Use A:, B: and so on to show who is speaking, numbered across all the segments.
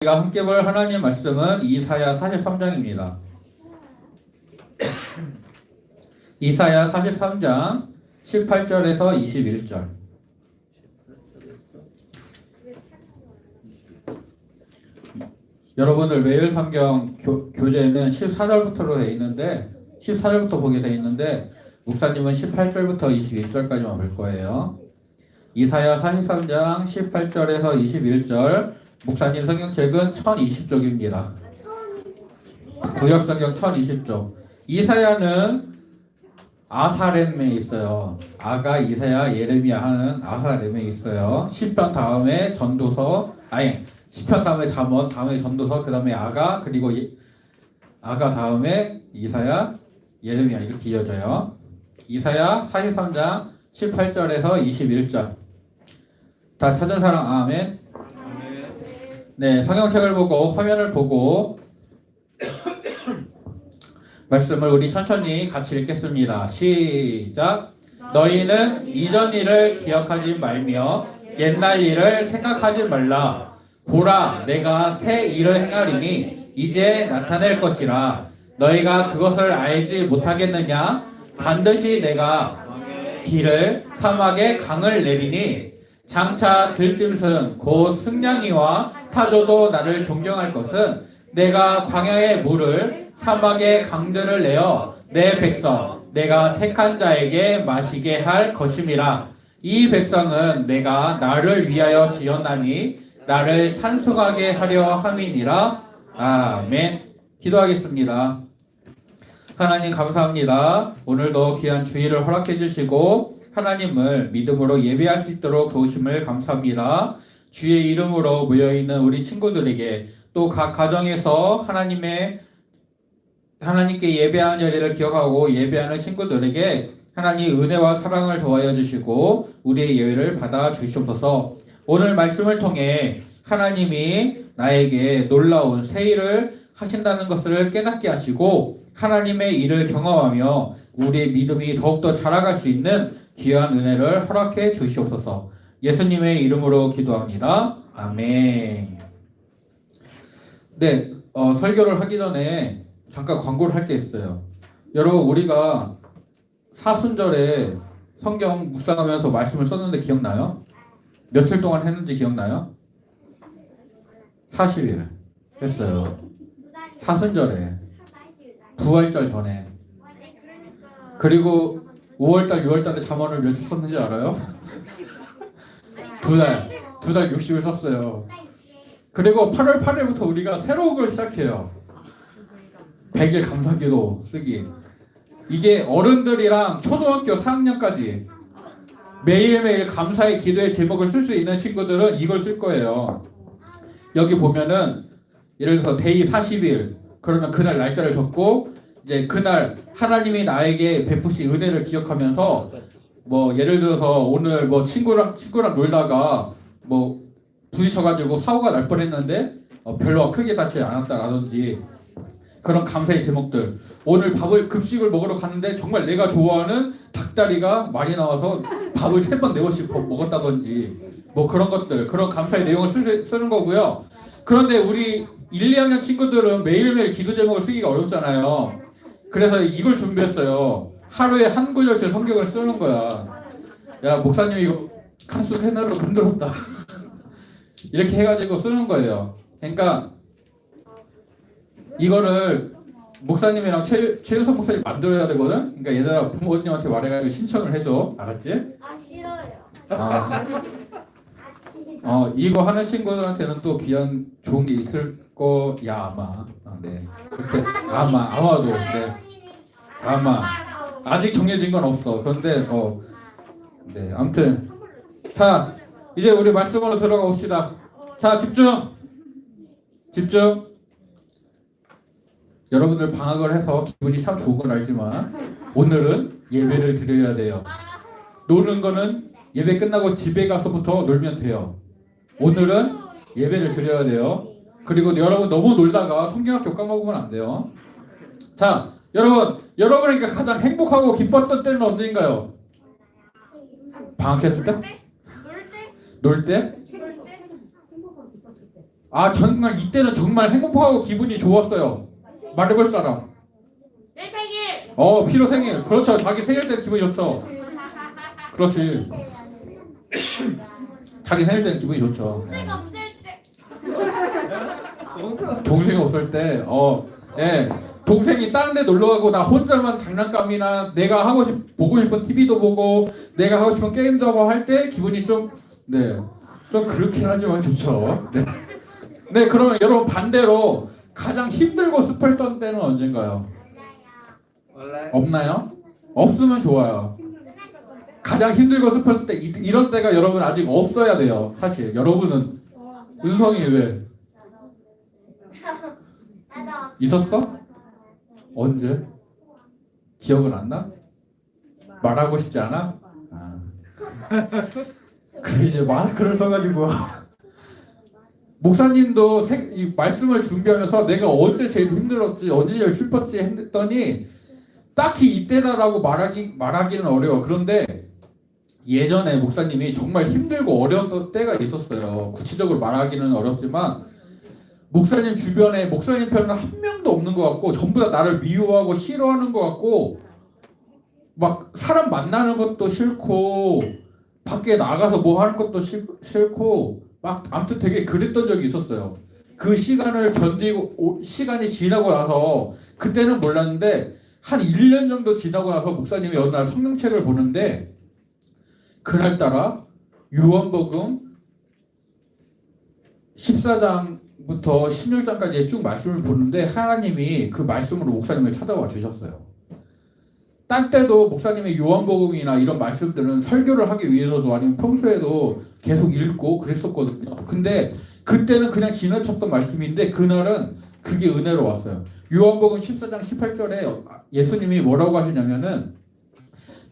A: 우리가 함께 볼 하나님 말씀은 이사야 43장입니다. 이사야 43장 18절에서 21절. 여러분들 매일 성경 교재에는 14절부터로 되어 있는데 14절부터 보게 되어 있는데 목사님은 18절부터 21절까지만 볼 거예요. 이사야 43장 18절에서 21절. 목사님 성경책은 1020쪽입니다. 구역성경 1020쪽. 이사야는 아사렘에 있어요. 아가, 이사야, 예레미야 하는 아사렘에 있어요. 시편 다음에 전도서, 시편 다음에 잠언, 다음에 전도서, 그 다음에 아가, 그리고 아가 다음에 이사야, 예레미야 이렇게 이어져요. 이사야 43장 18절에서 21절. 다 찾은 사람 아멘. 네, 성경책을 보고 화면을 보고 말씀을 우리 천천히 같이 읽겠습니다. 시작. 너희는 이전 일을 기억하지 말며 옛날 일을 생각하지 말라. 보라, 내가 새 일을 행하리니 이제 나타낼 것이라. 너희가 그것을 알지 못하겠느냐? 반드시 내가 길을 사막에 강을 내리니 장차 들짐승 곧 승냥이와 타조도 나를 존경할 것은 내가 광야의 물을 사막의 강들을 내어 내 백성 내가 택한 자에게 마시게 할 것임이라. 이 백성은 내가 나를 위하여 지었나니 나를 찬송하게 하려 함이니라. 아멘. 기도하겠습니다. 하나님 감사합니다. 오늘도 귀한 주일을 허락해 주시고 하나님을 믿음으로 예배할 수 있도록 도우심을 감사합니다. 주의 이름으로 모여있는 우리 친구들에게 또 각 가정에서 하나님께 예배하는 자리를 기억하고 예배하는 친구들에게 하나님 은혜와 사랑을 더하여 주시고 우리의 예배를 받아 주시옵소서. 오늘 말씀을 통해 하나님이 나에게 놀라운 새 일을 하신다는 것을 깨닫게 하시고 하나님의 일을 경험하며 우리의 믿음이 더욱더 자라갈 수 있는 귀한 은혜를 허락해 주시옵소서. 예수님의 이름으로 기도합니다. 아멘. 네, 설교를 하기 전에 잠깐 광고를 할 게 있어요. 여러분, 우리가 사순절에 성경 묵상하면서 말씀을 썼는데 기억나요? 며칠 동안 했는지 기억나요? 40일 했어요. 사순절에 부활절 전에. 그리고 5월달, 6월달에 잠언을 며칠 썼는지 알아요? 두 달 60일 썼어요. 그리고 8월 8일부터 우리가 새로운 걸 시작해요. 100일 감사기도 쓰기. 이게 어른들이랑 초등학교 4학년까지 매일매일 감사의 기도의 제목을 쓸 수 있는 친구들은 이걸 쓸 거예요. 여기 보면은 예를 들어서 데이 40일 그러면 그날 날짜를 적고 이제 그날 하나님이 나에게 베푸신 은혜를 기억하면서 뭐 예를 들어서 오늘 뭐 친구랑 놀다가 뭐 부딪혀가지고 사고가 날 뻔했는데 별로 크게 다치지 않았다라든지 그런 감사의 제목들. 오늘 급식을 먹으러 갔는데 정말 내가 좋아하는 닭다리가 많이 나와서 밥을 3번 4번씩 먹었다든지 뭐 그런 것들, 그런 감사의 내용을 쓰는 거고요. 그런데 우리 1, 2학년 친구들은 매일매일 기도 제목을 쓰기가 어렵잖아요. 그래서 이걸 준비했어요. 하루에 한 구절씩 성경을 쓰는 거야. 야, 목사님 이거 칸수 패널로 만들었다. 이렇게 해가지고 쓰는 거예요. 그러니까 이거를 목사님이랑 최유성 목사님 만들어야 되거든. 그러니까 얘들아 부모님한테 말해가지고 신청을 해줘. 알았지? 싫어요. 이거 하는 친구들한테는 또 귀한 좋은 게 있을 거야 아마. 네. 그렇게 아마도 네. 아마 아직 정해진 건 없어. 그런데 네. 아무튼 자 이제 우리 말씀으로 들어가 봅시다. 자 집중. 여러분들 방학을 해서 기분이 참 좋은 건 알지만 오늘은 예배를 드려야 돼요. 노는 거는 예배 끝나고 집에 가서부터 놀면 돼요. 오늘은 예배를 드려야 돼요. 그리고 여러분 너무 놀다가 성경학교 까먹으면 안 돼요. 자, 여러분이 가장 행복하고 기뻤던 때는 언제인가요? 방학했을 때? 놀 때? 정말 이때는 정말 행복하고 기분이 좋았어요. 말해볼 사람.
B: 내 생일.
A: 피로 생일. 그렇죠. 자기 생일 때 기분이 좋죠. 그렇지. 자기 생일 때는 기분이 좋죠.
B: 동생 없을 때.
A: 동생이 없을 때, 예. 동생이 다른 데 놀러 가고 나 혼자만 장난감이나 내가 보고 싶은 TV도 보고 내가 하고 싶은 게임도 하고 할 때 기분이 좀 그렇긴 하지만 좋죠. 네. 네, 그러면 여러분 반대로 가장 힘들고 슬펐던 때는 언젠가요? 없나요? 없으면 좋아요. 가장 힘들고 슬펐을 때 이런 때가 여러분 아직 없어야 돼요. 사실 여러분은 은성이 왜 있었어? 언제? 기억은 안 나? 말하고 싶지 않아? 그래 이제 마스크를 써가지고 목사님도 이 말씀을 준비하면서 내가 언제 제일 힘들었지 언제 제일 슬펐지 했더니 딱히 이때다라고 말하기는 어려워. 그런데 예전에 목사님이 정말 힘들고 어려웠던 때가 있었어요. 구체적으로 말하기는 어렵지만 목사님 주변에 목사님 편은 한 명도 없는 것 같고 전부 다 나를 미워하고 싫어하는 것 같고 막 사람 만나는 것도 싫고 밖에 나가서 뭐 하는 것도 싫고 막 아무튼 되게 그랬던 적이 있었어요. 그 시간을 견디고 시간이 지나고 나서 그때는 몰랐는데 한 1년 정도 지나고 나서 목사님이 어느 날 성경책을 보는데 그날따라 요한복음 14장부터 16장까지 쭉 말씀을 보는데 하나님이 그 말씀으로 목사님을 찾아와 주셨어요. 딴 때도 목사님이 요한복음이나 이런 말씀들은 설교를 하기 위해서도 아니면 평소에도 계속 읽고 그랬었거든요. 근데 그때는 그냥 지나쳤던 말씀인데 그날은 그게 은혜로 왔어요. 요한복음 14장 18절에 예수님이 뭐라고 하시냐면은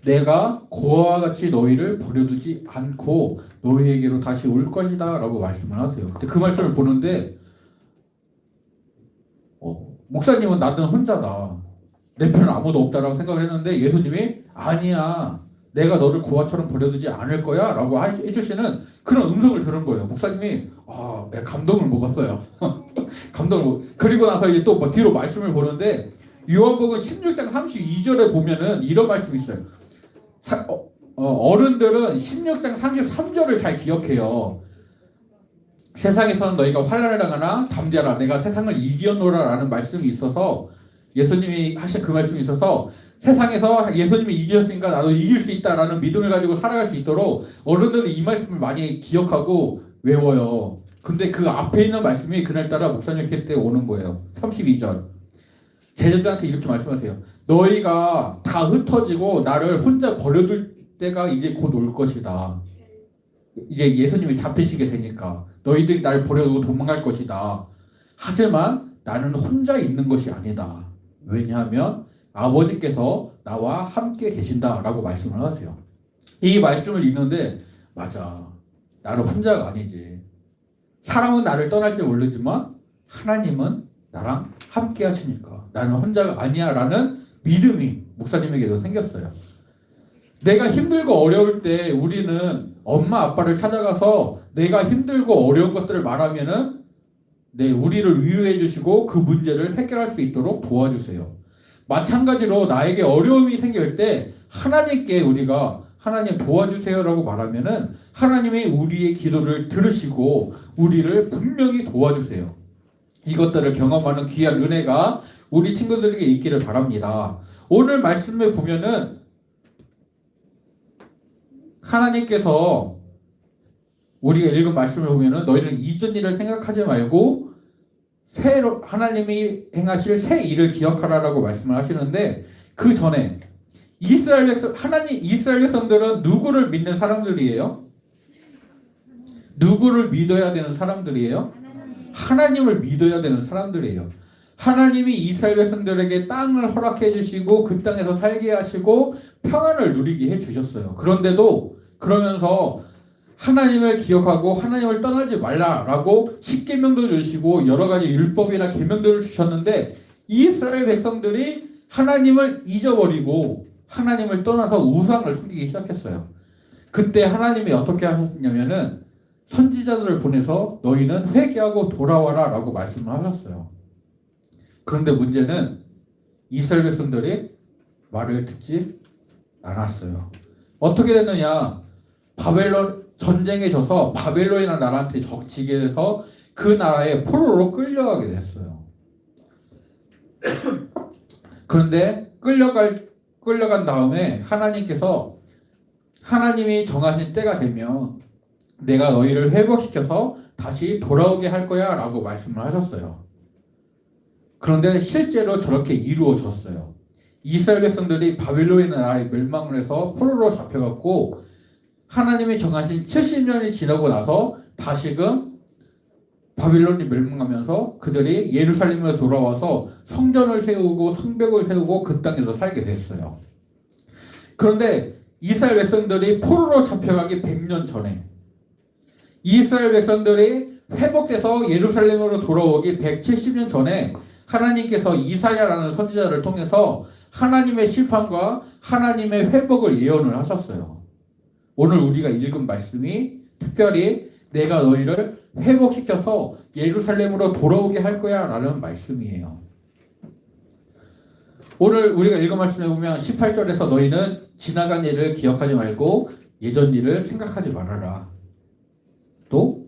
A: 내가 고아와 같이 너희를 버려두지 않고 너희에게로 다시 올 것이다 라고 말씀을 하세요. 근데 그 말씀을 보는데 목사님은 나는 혼자다. 내 편은 아무도 없다라고 생각을 했는데 예수님이 아니야. 내가 너를 고아처럼 버려두지 않을 거야 라고 해주시는 그런 음성을 들은 거예요. 목사님이 감동을 먹었어요. 그리고 나서 이제 또 뒤로 말씀을 보는데 요한복음 16장 32절에 보면은 이런 말씀이 있어요. 어른들은 16장 33절을 잘 기억해요. 세상에서는 너희가 환난을 당하나 담대하라 내가 세상을 이겨노라 라는 말씀이 있어서 예수님이 하신 그 말씀이 있어서 세상에서 예수님이 이기셨으니까 나도 이길 수 있다라는 믿음을 가지고 살아갈 수 있도록 어른들은 이 말씀을 많이 기억하고 외워요. 근데 그 앞에 있는 말씀이 그날따라 목사님 때 오는 거예요. 32절 제자들한테 이렇게 말씀하세요. 너희가 다 흩어지고 나를 혼자 버려둘 때가 이제 곧 올 것이다. 이제 예수님이 잡히시게 되니까 너희들이 나를 버려두고 도망갈 것이다. 하지만 나는 혼자 있는 것이 아니다. 왜냐하면 아버지께서 나와 함께 계신다라고 말씀을 하세요. 이 말씀을 읽는데 맞아. 나는 혼자가 아니지. 사람은 나를 떠날지 모르지만 하나님은 나랑 함께 하시니까 나는 혼자가 아니야 라는 믿음이 목사님에게도 생겼어요. 내가 힘들고 어려울 때 우리는 엄마 아빠를 찾아가서 내가 힘들고 어려운 것들을 말하면은 우리를 위로해 주시고 그 문제를 해결할 수 있도록 도와주세요. 마찬가지로 나에게 어려움이 생길 때 하나님께 우리가 하나님 도와주세요라고 말하면은 하나님이 우리의 기도를 들으시고 우리를 분명히 도와주세요. 이것들을 경험하는 귀한 은혜가 우리 친구들에게 있기를 바랍니다. 오늘 말씀에 보면은 하나님께서 우리가 읽은 말씀을 보면은 너희는 이전 일을 생각하지 말고 새로 하나님이 행하실 새 일을 기억하라라고 말씀을 하시는데 그 전에 이스라엘 백성들은 누구를 믿는 사람들이에요? 누구를 믿어야 되는 사람들이에요? 하나님을 믿어야 되는 사람들이에요. 하나님이 이스라엘 백성들에게 땅을 허락해 주시고 그 땅에서 살게 하시고 평안을 누리게 해 주셨어요. 그런데도 그러면서 하나님을 기억하고 하나님을 떠나지 말라라고 십계명도 주시고 여러 가지 율법이나 계명들을 주셨는데 이스라엘 백성들이 하나님을 잊어버리고 하나님을 떠나서 우상을 섬기기 시작했어요. 그때 하나님이 어떻게 하셨냐면은 선지자들을 보내서 너희는 회개하고 돌아와라 라고 말씀을 하셨어요. 그런데 문제는 이스라엘 백성들이 말을 듣지 않았어요. 어떻게 됐느냐? 바벨론 전쟁에 져서 바벨론이라는 나라한테 지게 돼서 그 나라에 포로로 끌려가게 됐어요. 그런데 끌려간 다음에 하나님께서 하나님이 정하신 때가 되면 내가 너희를 회복시켜서 다시 돌아오게 할 거야 라고 말씀을 하셨어요. 그런데 실제로 저렇게 이루어졌어요. 이스라엘 백성들이 바벨론의 나라에 멸망을 해서 포로로 잡혀갔고 하나님이 정하신 70년이 지나고 나서 다시금 바빌론이 멸망하면서 그들이 예루살렘으로 돌아와서 성전을 세우고 성벽을 세우고 그 땅에서 살게 됐어요. 그런데 이스라엘 백성들이 포로로 잡혀가기 100년 전에 이스라엘 백성들이 회복돼서 예루살렘으로 돌아오기 170년 전에 하나님께서 이사야라는 선지자를 통해서 하나님의 심판과 하나님의 회복을 예언을 하셨어요. 오늘 우리가 읽은 말씀이 특별히 내가 너희를 회복시켜서 예루살렘으로 돌아오게 할 거야 라는 말씀이에요. 오늘 우리가 읽은 말씀에 보면 18절에서 너희는 지나간 일을 기억하지 말고 예전 일을 생각하지 말아라. 또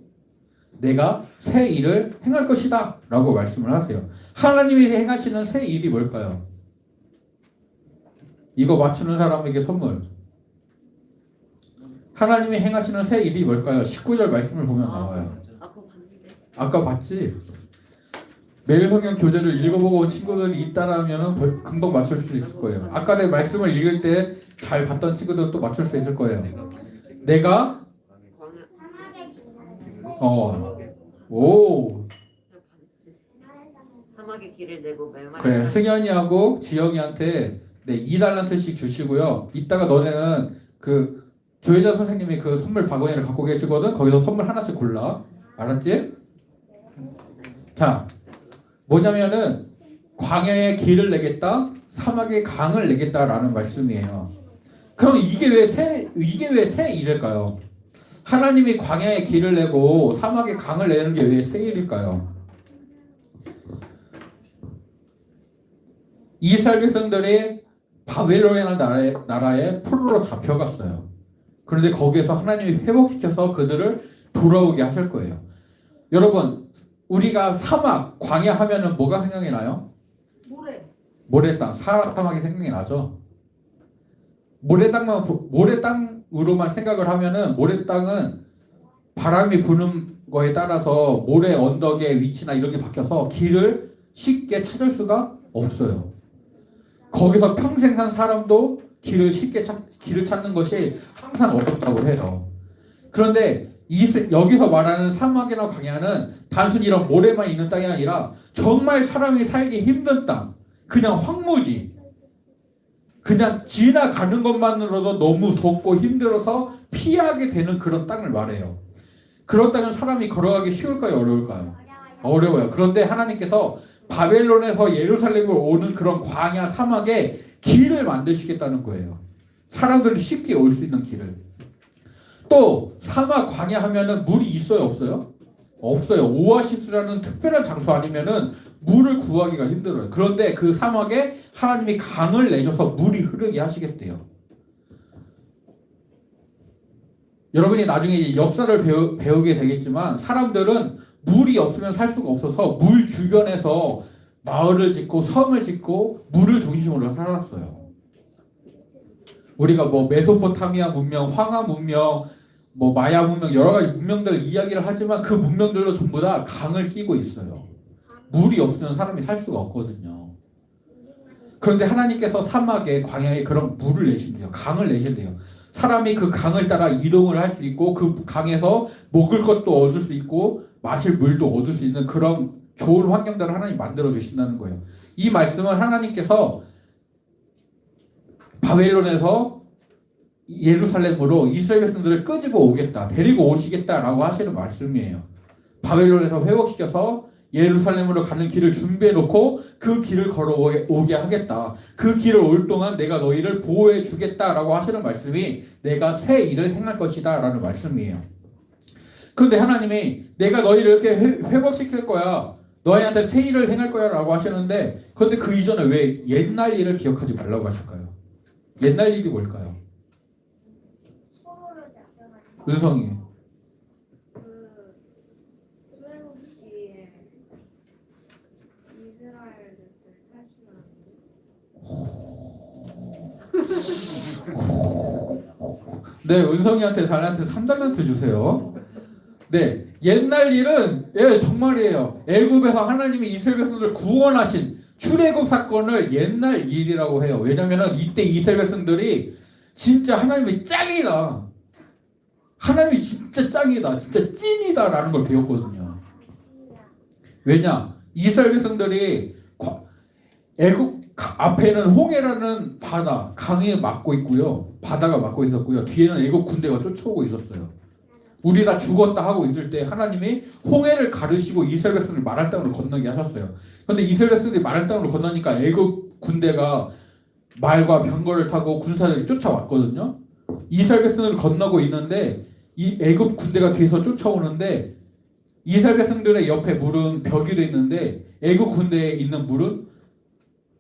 A: 내가 새 일을 행할 것이다 라고 말씀을 하세요. 하나님이 행하시는 새 일이 뭘까요? 이거 맞추는 사람에게 선물. 하나님이 행하시는 새 일이 뭘까요? 19절 말씀을 보면 나와요. 아까 봤지? 매일 성경 교재를 읽어보고 온 친구들이 있다라면 금방 맞출 수 있을 거예요. 아까 내 말씀을 읽을 때 잘 봤던 친구들도 또 맞출 수 있을 거예요. 내가
C: 사막의 길을 내고
A: 그래, 승현이하고 지영이한테 2달란트씩 주시고요. 이따가 너네는 그 조혜자 선생님이 그 선물 바구니를 갖고 계시거든. 거기서 선물 하나씩 골라. 알았지? 자, 뭐냐면은 광야의 길을 내겠다, 사막의 강을 내겠다라는 말씀이에요. 그럼 이게 왜 새 일일까요? 하나님이 광야의 길을 내고 사막의 강을 내는 게 왜 새 일일까요? 이스라엘 백성들이 바벨론이라는 나라에 포로로 잡혀갔어요. 그런데 거기에서 하나님이 회복시켜서 그들을 돌아오게 하실 거예요. 여러분, 우리가 사막, 광야 하면은 뭐가 생각이 나요? 모래 땅, 사막이 생각이 나죠. 모래 땅으로만 생각을 하면은 모래 땅은 바람이 부는 거에 따라서 모래 언덕의 위치나 이런 게 바뀌어서 길을 쉽게 찾을 수가 없어요. 거기서 평생 산 사람도 길을 찾는 것이 항상 어렵다고 해요. 그런데 여기서 말하는 사막이나 광야는 단순히 이런 모래만 있는 땅이 아니라 정말 사람이 살기 힘든 땅, 그냥 황무지, 그냥 지나가는 것만으로도 너무 덥고 힘들어서 피하게 되는 그런 땅을 말해요. 그런 땅은 사람이 걸어가기 쉬울까요? 어려울까요? 어려워요. 그런데 하나님께서 바벨론에서 예루살렘으로 오는 그런 광야 사막에 길을 만드시겠다는 거예요. 사람들이 쉽게 올 수 있는 길을. 또 사막 광야 하면은 물이 있어요, 없어요? 없어요. 오아시스라는 특별한 장소 아니면은 물을 구하기가 힘들어요. 그런데 그 사막에 하나님이 강을 내셔서 물이 흐르게 하시겠대요. 여러분이 나중에 역사를 배우게 되겠지만 사람들은 물이 없으면 살 수가 없어서 물 주변에서 마을을 짓고 성을 짓고 물을 중심으로 살았어요. 우리가 뭐 메소포타미아 문명, 황하 문명, 뭐 마야 문명 여러 가지 문명들 이야기를 하지만 그 문명들도 전부 다 강을 끼고 있어요. 물이 없으면 사람이 살 수가 없거든요. 그런데 하나님께서 사막에 광야에 그런 물을 내신대요. 강을 내신대요. 사람이 그 강을 따라 이동을 할 수 있고 그 강에서 먹을 것도 얻을 수 있고 마실 물도 얻을 수 있는 그런 좋은 환경들을 하나님 만들어 주신다는 거예요. 이 말씀은 하나님께서 바벨론에서 예루살렘으로 이스라엘 백성들을 끄집어 오겠다, 데리고 오시겠다라고 하시는 말씀이에요. 바벨론에서 회복시켜서 예루살렘으로 가는 길을 준비해 놓고 그 길을 걸어오게 하겠다. 그 길을 올 동안 내가 너희를 보호해 주겠다라고 하시는 말씀이 내가 새 일을 행할 것이다 라는 말씀이에요. 그런데 하나님이 내가 너희를 이렇게 회복시킬 거야. 너희한테 새 일을 행할 거야 라고 하시는데 그런데 그 이전에 왜 옛날 일을 기억하지 말라고 하실까요? 옛날 일이 뭘까요?
B: 서로를 작성하는
A: 은성이
B: 그 출애굽기에 이스라엘을 탈출하는
A: 네, 은성이한테 달란트 3달란트 주세요. 네, 옛날 일은 예, 정말이에요. 애굽에서 하나님이 이스라엘 백성들을 구원하신 출애굽 사건을 옛날 일이라고 해요. 왜냐면은 이때 이스라엘 백성들이 진짜 하나님이 짱이다. 하나님이 진짜 짱이다. 진짜 찐이다라는 걸 배웠거든요. 왜냐? 이스라엘 백성들이 애굽 앞에는 홍해라는 바다, 강이 막고 있고요. 바다가 막고 있었고요. 뒤에는 애굽 군대가 쫓아오고 있었어요. 우리 다 죽었다 하고 있을 때 하나님이 홍해를 가르시고 이스라엘 백성을 마랄 땅으로 건너게 하셨어요. 그런데 이스라엘 백성들이 마랄 땅으로 건너니까 애굽 군대가 말과 병거를 타고 군사들이 쫓아왔거든요. 이스라엘 백성을 건너고 있는데 이 애굽 군대가 뒤에서 쫓아오는데 이스라엘 백성들의 옆에 물은 벽이 돼 있는데 애굽 군대에 있는 물은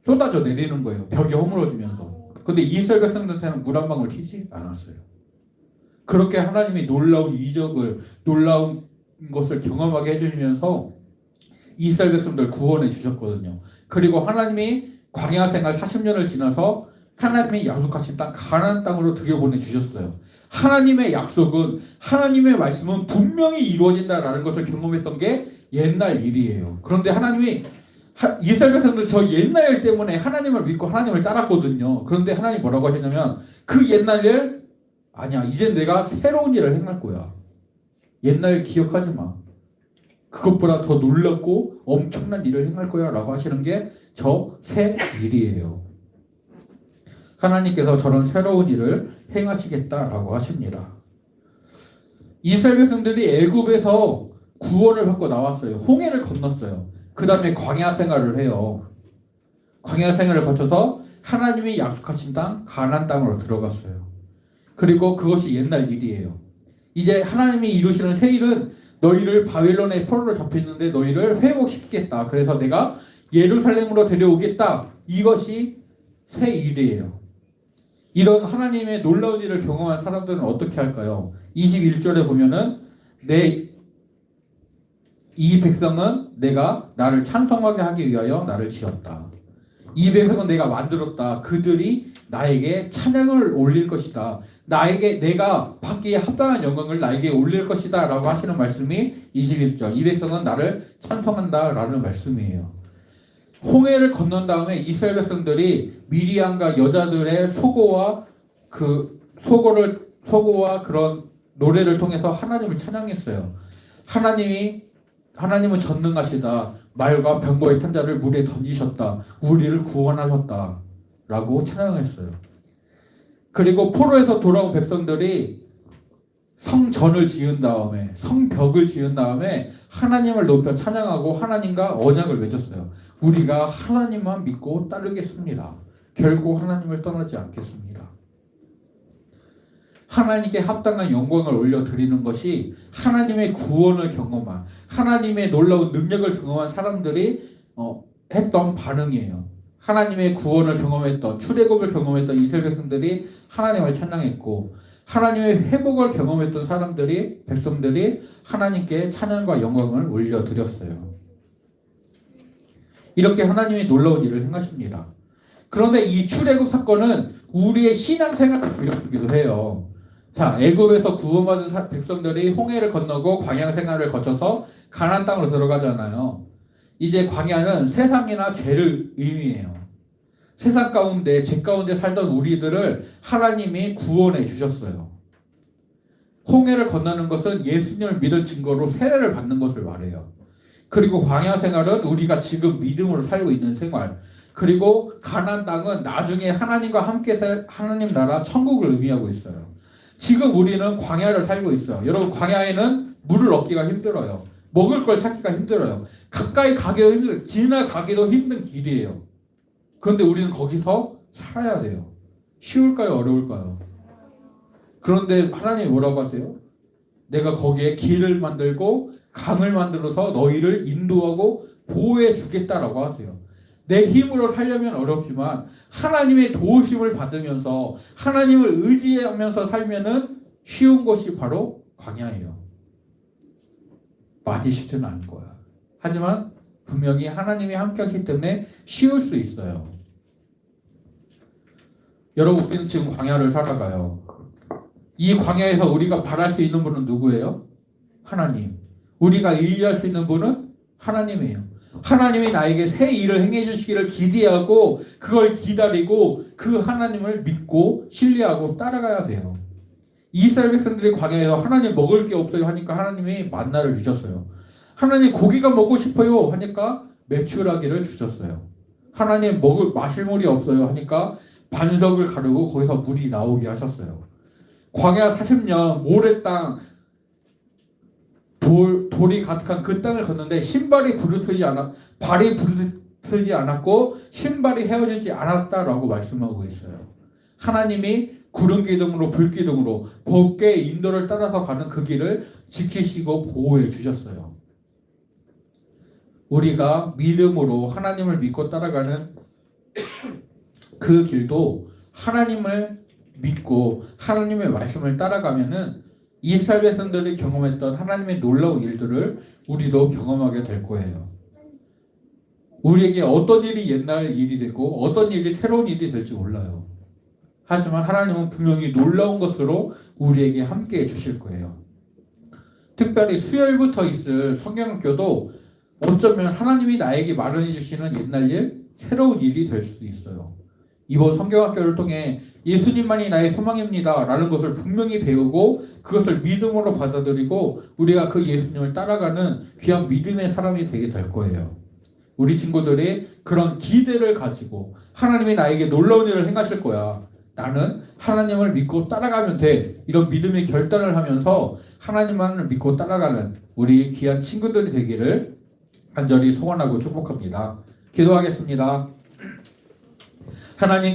A: 쏟아져 내리는 거예요. 벽이 허물어지면서. 근데 이스라엘 백성들한테는 물 한 방울 튀지 않았어요. 그렇게 하나님이 놀라운 이적을 놀라운 것을 경험하게 해주시면서 이스라엘 백성들 구원해 주셨거든요. 그리고 하나님이 광야 생활 40년을 지나서 하나님이 약속하신 땅 가나안 땅으로 들여보내 주셨어요. 하나님의 약속은 하나님의 말씀은 분명히 이루어진다라는 것을 경험했던 게 옛날 일이에요. 그런데 하나님이 이스라엘 백성들 저 옛날 일 때문에 하나님을 믿고 하나님을 따랐거든요. 그런데 하나님이 뭐라고 하시냐면 그 옛날 일 아니야. 이제 내가 새로운 일을 행할 거야. 옛날 기억하지 마. 그것보다 더 놀랍고 엄청난 일을 행할 거야 라고 하시는 게 저 새 일이에요. 하나님께서 저런 새로운 일을 행하시겠다라고 하십니다. 이스라엘 백성들이 애굽에서 구원을 받고 나왔어요. 홍해를 건넜어요. 그 다음에 광야 생활을 해요. 광야 생활을 거쳐서 하나님이 약속하신 땅 가나안 땅으로 들어갔어요. 그리고 그것이 옛날 일이에요. 이제 하나님이 이루시는 새 일은 너희를 바빌론의 포로로 잡혀있는데 너희를 회복시키겠다. 그래서 내가 예루살렘으로 데려오겠다. 이것이 새 일이에요. 이런 하나님의 놀라운 일을 경험한 사람들은 어떻게 할까요? 21절에 보면은 이 백성은 내가 나를 찬송하게 하기 위하여 나를 지었다. 이 백성은 내가 만들었다. 그들이 나에게 찬양을 올릴 것이다. 내가 받기에 합당한 영광을 나에게 올릴 것이다 라고 하시는 말씀이 21절. 이 백성은 나를 찬송한다 라는 말씀이에요. 홍해를 건넌 다음에 이스라엘 백성들이 미리암과 여자들의 소고와 그런 노래를 통해서 하나님을 찬양했어요. 하나님은 전능하시다. 말과 병거의 탄자를 물에 던지셨다. 우리를 구원하셨다. 라고 찬양했어요. 그리고 포로에서 돌아온 백성들이 성전을 지은 다음에 성벽을 지은 다음에 하나님을 높여 찬양하고 하나님과 언약을 맺었어요. 우리가 하나님만 믿고 따르겠습니다. 결국 하나님을 떠나지 않겠습니다. 하나님께 합당한 영광을 올려드리는 것이 하나님의 구원을 경험한 하나님의 놀라운 능력을 경험한 사람들이 했던 반응이에요. 하나님의 구원을 경험했던 출애굽을 경험했던 이스라엘 백성들이 하나님을 찬양했고 하나님의 회복을 경험했던 백성들이 하나님께 찬양과 영광을 올려드렸어요. 이렇게 하나님이 놀라운 일을 행하십니다. 그런데 이 출애굽 사건은 우리의 신앙생활을 보여주기도 해요. 자, 애굽에서 구원받은 백성들이 홍해를 건너고 광야 생활을 거쳐서 가나안 땅으로 들어가잖아요. 이제 광야는 세상이나 죄를 의미해요. 세상 가운데 죄 가운데 살던 우리들을 하나님이 구원해 주셨어요. 홍해를 건너는 것은 예수님을 믿은 증거로 세례를 받는 것을 말해요. 그리고 광야 생활은 우리가 지금 믿음으로 살고 있는 생활. 그리고 가나안 땅은 나중에 하나님과 함께 살 하나님 나라 천국을 의미하고 있어요. 지금 우리는 광야를 살고 있어요. 여러분 광야에는 물을 얻기가 힘들어요. 먹을 걸 찾기가 힘들어요. 가까이 가기도 힘들어요. 지나가기도 힘든 길이에요. 그런데 우리는 거기서 살아야 돼요. 쉬울까요? 어려울까요? 그런데 하나님이 뭐라고 하세요? 내가 거기에 길을 만들고 강을 만들어서 너희를 인도하고 보호해 주겠다라고 하세요. 내 힘으로 살려면 어렵지만 하나님의 도우심을 받으면서 하나님을 의지하면서 살면은 쉬운 것이 바로 광야예요. 마치 쉽지는 않을 거야. 하지만 분명히 하나님이 함께하기 때문에 쉬울 수 있어요. 여러분, 우리는 지금 광야를 살아가요. 이 광야에서 우리가 바랄 수 있는 분은 누구예요? 하나님. 우리가 의지할 수 있는 분은 하나님이에요. 하나님이 나에게 새 일을 행해 주시기를 기대하고 그걸 기다리고 그 하나님을 믿고 신뢰하고 따라가야 돼요. 이스라엘 백성들이 광야에서 하나님 먹을 게 없어요 하니까 하나님이 만나를 주셨어요. 하나님 고기가 먹고 싶어요 하니까 메추라기를 주셨어요. 하나님 마실 물이 없어요 하니까 반석을 가르고 거기서 물이 나오게 하셨어요. 광야 40년 모래 땅 돌이 가득한 그 땅을 걷는데 발이 부르트지 않았고 신발이 헤어지지 않았다라고 말씀하고 있어요. 하나님이 구름 기둥으로 불 기둥으로 법궤의 인도를 따라서 가는 그 길을 지키시고 보호해 주셨어요. 우리가 믿음으로 하나님을 믿고 따라가는 그 길도 하나님을 믿고 하나님의 말씀을 따라가면은 이스라엘 백성들이 경험했던 하나님의 놀라운 일들을 우리도 경험하게 될 거예요. 우리에게 어떤 일이 옛날 일이 되고 어떤 일이 새로운 일이 될지 몰라요. 하지만 하나님은 분명히 놀라운 것으로 우리에게 함께해 주실 거예요. 특별히 수요일부터 있을 성경학교도 어쩌면 하나님이 나에게 마련해 주시는 옛날 일, 새로운 일이 될 수도 있어요. 이번 성경학교를 통해 예수님만이 나의 소망입니다 라는 것을 분명히 배우고 그것을 믿음으로 받아들이고 우리가 그 예수님을 따라가는 귀한 믿음의 사람이 되게 될 거예요. 우리 친구들이 그런 기대를 가지고 하나님이 나에게 놀라운 일을 행하실 거야. 나는 하나님을 믿고 따라가면 돼. 이런 믿음의 결단을 하면서 하나님만을 믿고 따라가는 우리 귀한 친구들이 되기를 간절히 소원하고 축복합니다. 기도하겠습니다. 하나님